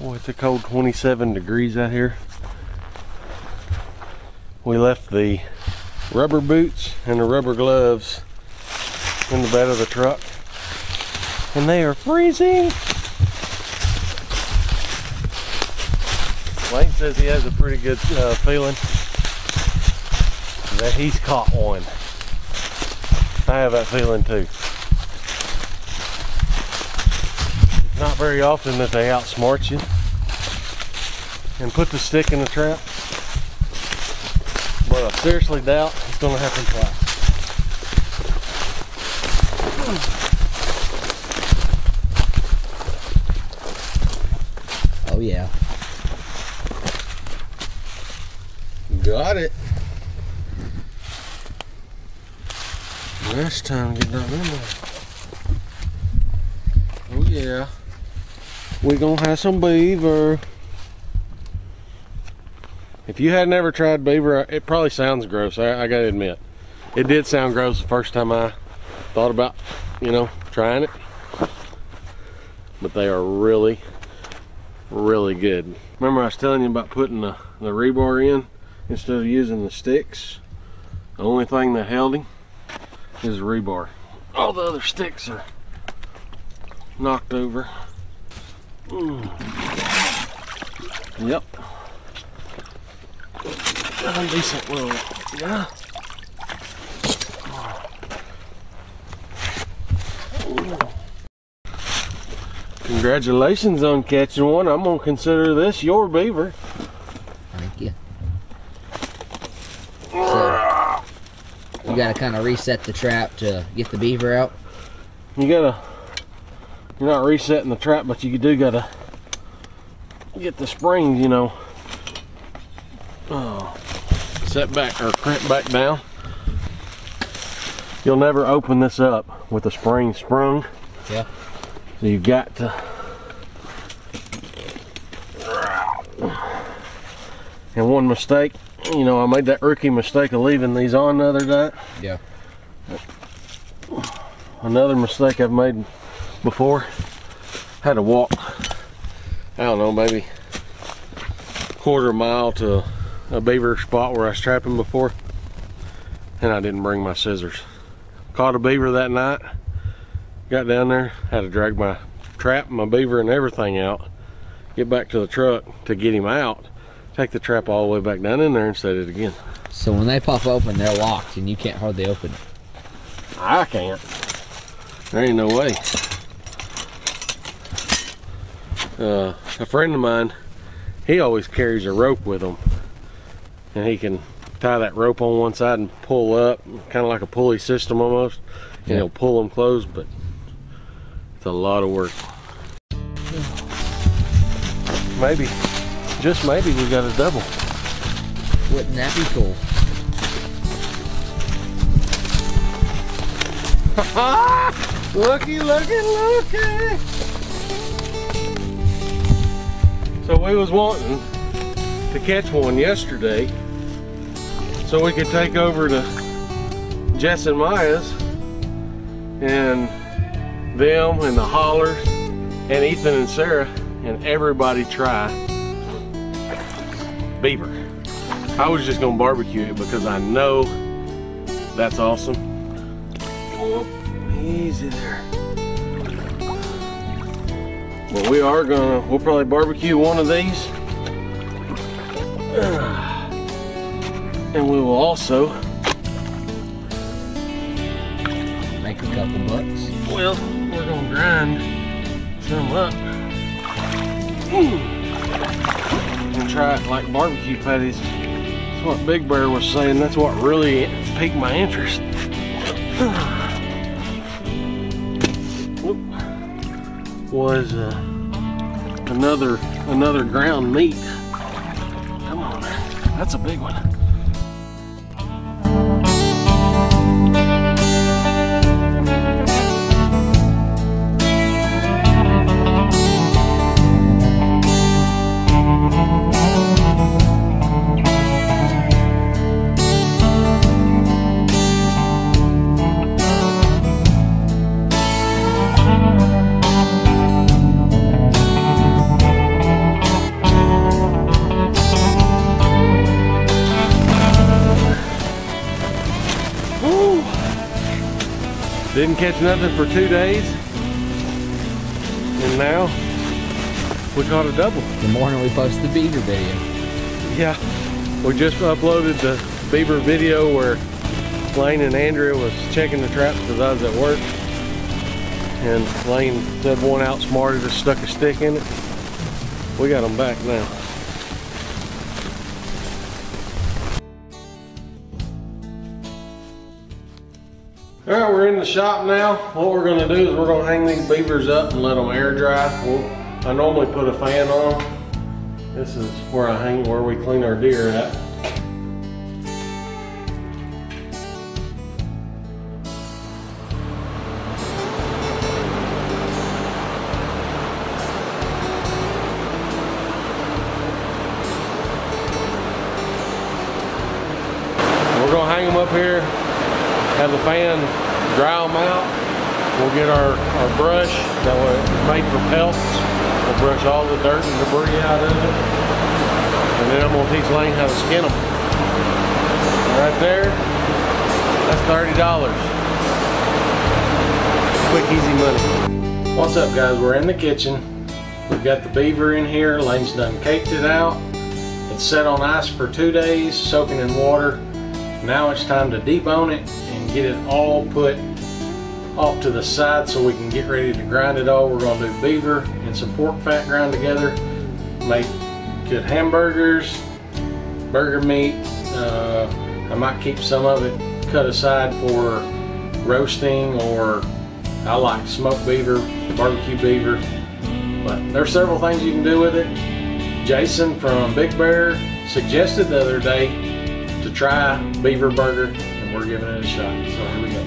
Boy, it's a cold 27 degrees out here. We left the rubber boots and the rubber gloves in the bed of the truck, and they are freezing. Wayne says he has a pretty good feeling that he's caught one. I have that feeling too. It's not very often that they outsmart you and put the stick in the trap, but I seriously doubt it's going to happen twice. Oh yeah. Got it. Next time, get that in there. Oh yeah. We're gonna have some beaver. If you had never tried beaver, it probably sounds gross. I gotta admit, it did sound gross the first time I thought about, you know, trying it. But they are really, really good. Remember I was telling you about putting the rebar in instead of using the sticks? The only thing that held him is rebar. All the other sticks are knocked over. Yep. Got a decent little guy. Congratulations on catching one. I'm gonna consider this your beaver. Thank you. So, you gotta kind of reset the trap to get the beaver out. You're not resetting the trap, but you do gotta get the springs, you know, set back or crimp back down. You'll never open this up with the spring sprung. Yeah. So you've got to. And one mistake, you know, I made that rookie mistake of leaving these on the other day. Yeah. Another mistake I've made before, had to walk, I don't know, maybe quarter mile to a beaver spot where I was trapping before, and I didn't bring my scissors. Caught a beaver that night, got down there, had to drag my trap, my beaver and everything out, get back to the truck to get him out, take the trap all the way back down in there and set it again. So when they pop open, they're locked and you can't hardly open it. I can't. There ain't no way. A friend of mine, he always carries a rope with him, and he can tie that rope on one side and pull up, kind of like a pulley system almost, and he'll pull them closed, but it's a lot of work. Maybe, just maybe, we got a double. Wouldn't that be cool? Looky, looky, looky! So we was wanting to catch one yesterday so we could take over to Jess and Maya's and them and the Hollers and Ethan and Sarah and everybody try beaver. I was just gonna barbecue it because I know that's awesome. Oh, easy there. But we'll probably barbecue one of these. And we will also make a couple bucks. Well, we're gonna grind some up and try it like barbecue patties. That's what Big Bear was saying. That's what really piqued my interest. Was another ground meat. Come on, that's a big one. Didn't catch nothing for 2 days. And now we caught a double. The morning we posted the beaver video. Yeah, we just uploaded the beaver video where Lane and Andrea was checking the traps because I was at work. And Lane said one outsmarted us, stuck a stick in it. We got them back now. Alright, we're in the shop now. What we're going to do is we're going to hang these beavers up and let them air dry. I normally put a fan on. This is where I hang, where we clean our deer at. We're going to hang them up here, have the fan dry them out. We'll get our brush that was made for pelts. We'll brush all the dirt and debris out of it. And then I'm going to teach Lane how to skin them. Right there, that's $30. Quick, easy money. What's up, guys? We're in the kitchen. We've got the beaver in here. Lane's done caked it out. It's set on ice for 2 days, soaking in water. Now it's time to debone it and get it all put off to the side so we can get ready to grind it all. We're going to do beaver and some pork fat grind together. Make good hamburgers, burger meat. I might keep some of it cut aside for roasting, or I like smoked beaver, barbecue beaver. But there's several things you can do with it. Jason from Big Bear suggested the other day to try beaver burger, and we're giving it a shot. So here we go.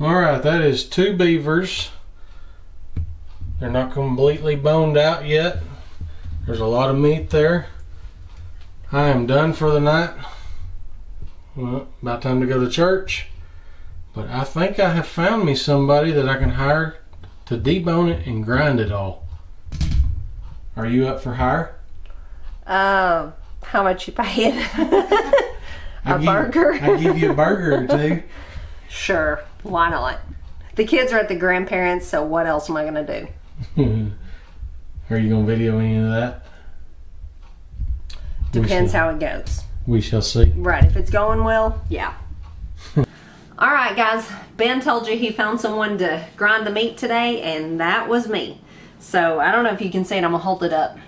Alright, that is 2 beavers. They're not completely boned out yet. There's a lot of meat there. I am done for the night. Well, about time to go to church. But I think I have found me somebody that I can hire to debone it and grind it all. Are you up for hire? How much you paying? Burger? I give you a burger or 2. Sure, why not? The kids are at the grandparents', so what else am I going to do? Are you going to video any of that? Depends how it goes. We shall see. Right, if it's going well, yeah. Alright guys, Ben told you he found someone to grind the meat today, and that was me. So, I don't know if you can see it, I'm going to hold it up.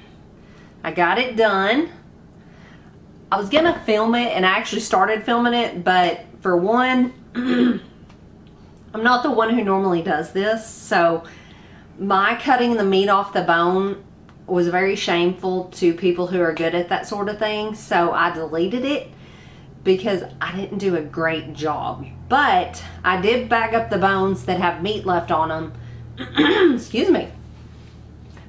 I got it done. I was going to film it, and I actually started filming it, but for one, I'm not the one who normally does this, so my cutting the meat off the bone was very shameful to people who are good at that sort of thing, so I deleted it because I didn't do a great job. But I did bag up the bones that have meat left on them excuse me,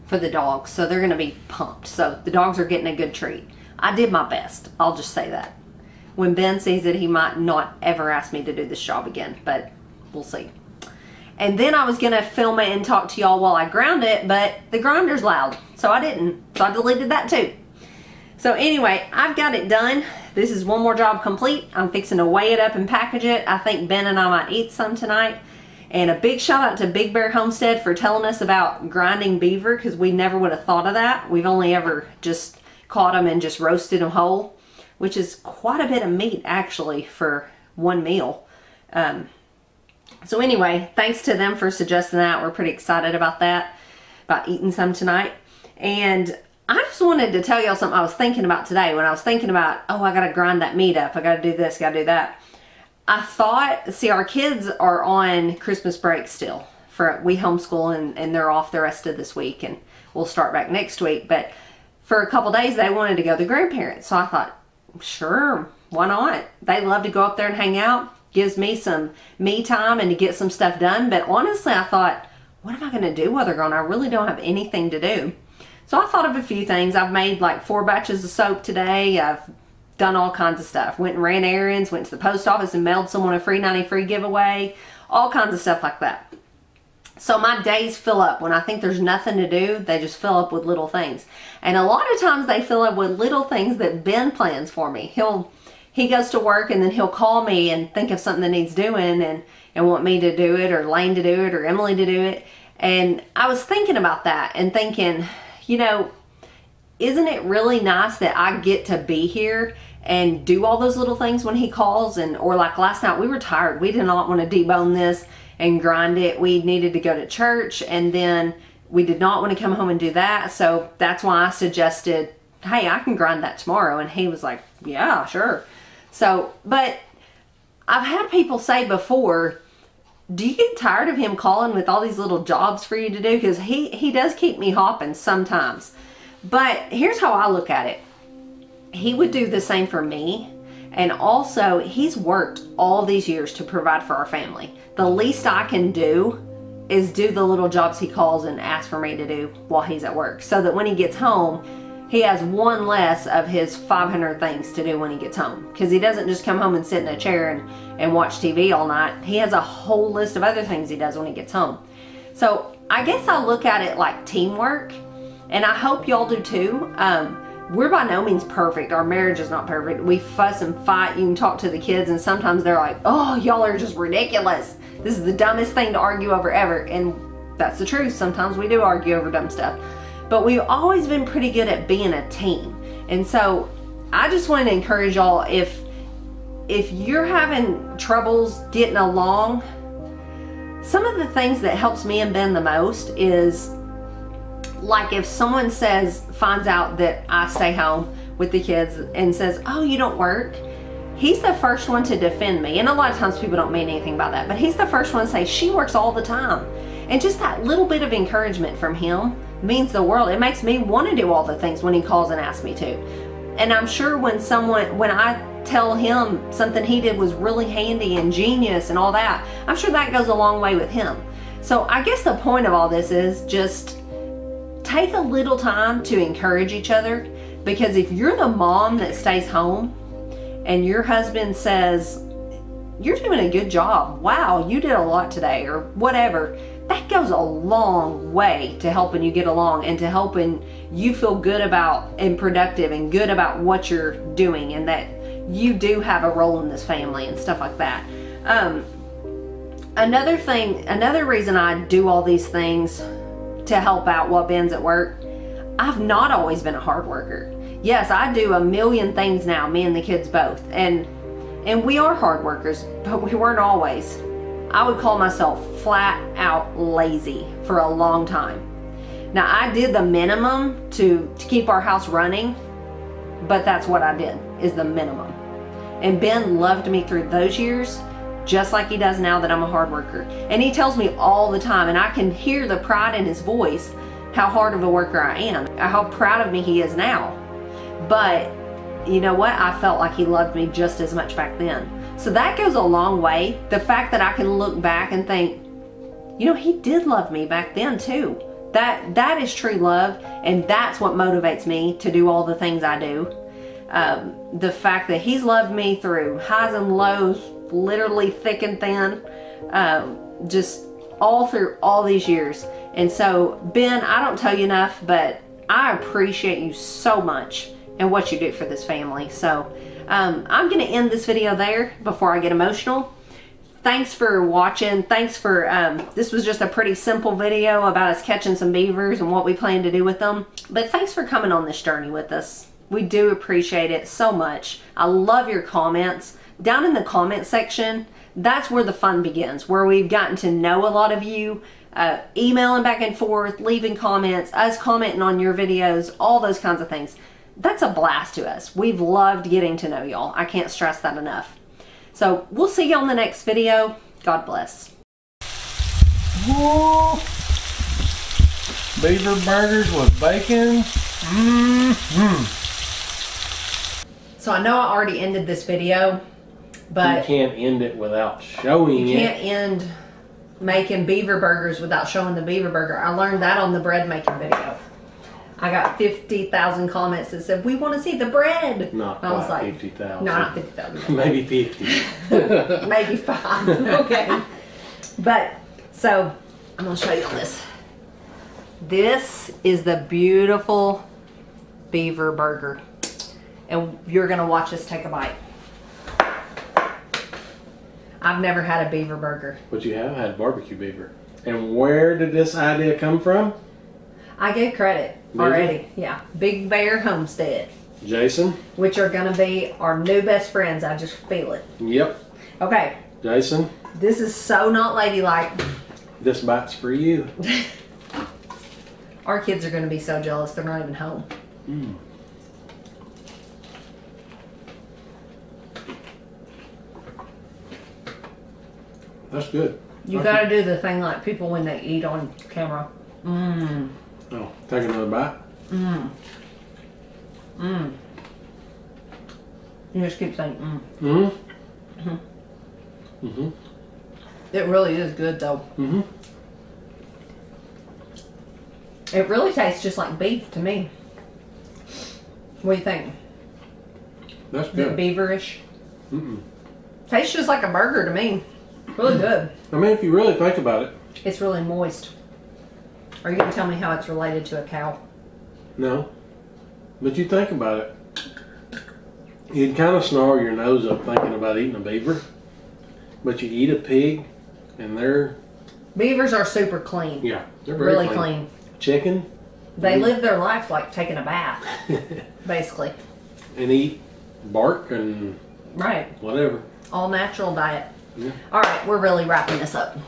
for the dogs. So they're going to be pumped. So the dogs are getting a good treat. I did my best. I'll just say that. When Ben sees it, he might not ever ask me to do this job again, but we'll see. And then I was going to film it and talk to y'all while I ground it, but the grinder's loud, so I didn't. So I deleted that too. So anyway, I've got it done. This is one more job complete. I'm fixing to weigh it up and package it. I think Ben and I might eat some tonight. And a big shout out to Big Bear Homestead for telling us about grinding beaver, because we never would have thought of that. We've only ever just caught them and just roasted them whole, which is quite a bit of meat actually for one meal. So anyway, thanks to them for suggesting that. We're pretty excited about that, about eating some tonight. And I just wanted to tell y'all something I was thinking about today when I was thinking about, oh, I got to grind that meat up. I got to do this, got to do that. I thought, see, our kids are on Christmas break still. We homeschool and they're off the rest of this week, and we'll start back next week. But for a couple days, they wanted to go to the grandparents. So I thought, sure, why not? They love to go up there and hang out. Gives me some me time and to get some stuff done. But honestly, I thought, what am I going to do while they're gone? I really don't have anything to do. So I thought of a few things. I've made like 4 batches of soap today. I've done all kinds of stuff. Went and ran errands, went to the post office and mailed someone a free 90 free giveaway. All kinds of stuff like that. So my days fill up. When I think there's nothing to do, they just fill up with little things. And a lot of times they fill up with little things that Ben plans for me. He goes to work and then he'll call me and think of something that needs doing and want me to do it, or Lane to do it, or Emily to do it. And I was thinking about that and thinking, you know, isn't it really nice that I get to be here and do all those little things when he calls? Or like last night, we were tired. We did not want to debone this and grind it. We needed to go to church, and then we did not want to come home and do that. So that's why I suggested, hey, I can grind that tomorrow. And he was like, yeah, sure. So, but I've had people say before, do you get tired of him calling with all these little jobs for you to do? Because he does keep me hopping sometimes. But here's how I look at it. He would do the same for me. And also, he's worked all these years to provide for our family. The least I can do is do the little jobs he calls and asks for me to do while he's at work. So that when he gets home, he has one less of his 500 things to do when he gets home. Because he doesn't just come home and sit in a chair and watch TV all night. He has a whole list of other things he does when he gets home. So I guess I look at it like teamwork. And I hope y'all do too. We're by no means perfect. Our marriage is not perfect. We fuss and fight. You can talk to the kids and sometimes they're like, oh, y'all are just ridiculous. This is the dumbest thing to argue over ever. And that's the truth. Sometimes we do argue over dumb stuff. But we've always been pretty good at being a team. And so I just want to encourage y'all, if you're having troubles getting along, some of the things that helps me and Ben the most is, like, if someone finds out that I stay home with the kids and says, oh, you don't work, he's the first one to defend me. And a lot of times people don't mean anything by that, but he's the first one to say, she works all the time. And just that little bit of encouragement from him means the world. It makes me want to do all the things when he calls and asks me to. And I'm sure when I tell him something he did was really handy and genius and all that, I'm sure that goes a long way with him. So I guess the point of all this is just take a little time to encourage each other. Because if you're the mom that stays home and your husband says, you're doing a good job, wow, you did a lot today, or whatever, that goes a long way to helping you get along and to helping you feel good about and productive and good about what you're doing, and that you do have a role in this family and stuff like that. Another reason I do all these things to help out while Ben's at work, I've not always been a hard worker. Yes, I do a million things now, me and the kids both, and we are hard workers, but we weren't always. I would call myself flat out lazy for a long time. Now, I did the minimum to keep our house running, but that's what I did, is the minimum. And Ben loved me through those years, just like he does now that I'm a hard worker. And he tells me all the time, and I can hear the pride in his voice, how hard of a worker I am, how proud of me he is now. But you know what? I felt like he loved me just as much back then. So that goes a long way. The fact that I can look back and think, you know, he did love me back then too. That is true love, and that's what motivates me to do all the things I do. The fact that he's loved me through highs and lows, literally thick and thin, just all through all these years. And so, Ben, I don't tell you enough, but I appreciate you so much and what you do for this family. So I'm going to end this video there before I get emotional. Thanks for watching. Thanks for, this was just a pretty simple video about us catching some beavers and what we plan to do with them. But thanks for coming on this journey with us. We do appreciate it so much. I love your comments. Down in the comment section, that's where the fun begins, where we've gotten to know a lot of you, emailing back and forth, leaving comments, us commenting on your videos, all those kinds of things. That's a blast to us. We've loved getting to know y'all. I can't stress that enough. So we'll see you on the next video. God bless. Whoa. Beaver burgers with bacon. So I know I already ended this video, but you can't end it without showing it. You can't end making beaver burgers without showing the beaver burger. I learned that on the bread making video. I got 50,000 comments that said, we want to see the bread. Not I was like, 50,000. No, not 50,000. Maybe 50. Maybe 5. Okay. But, so, I'm going to show you on this. This is the beautiful beaver burger. And you're going to watch us take a bite. I've never had a beaver burger. But you have had barbecue beaver. And where did this idea come from? I gave credit already. Yeah. Big Bear Homestead. Jason? Which are going to be our new best friends. I just feel it. Yep. Okay. Jason? This is so not ladylike. This bite's for you. Our kids are going to be so jealous they're not even home. That's good. You got to do the thing like people when they eat on camera. Oh, take another bite. You just keep saying It really is good though. It really tastes just like beef to me. What do you think? That's Is good. it beaverish? Tastes just like a burger to me. Really good. I mean, if you really think about it. It's really moist. Are you going to tell me how it's related to a cow? No. But you think about it. You'd kind of snarl your nose up thinking about eating a beaver. But you eat a pig and they're... Beavers are super clean. Yeah, they're very really clean. Chicken. They live their life like taking a bath, basically. And eat bark and Right. whatever. All natural diet. Yeah. All right, we're really wrapping this up.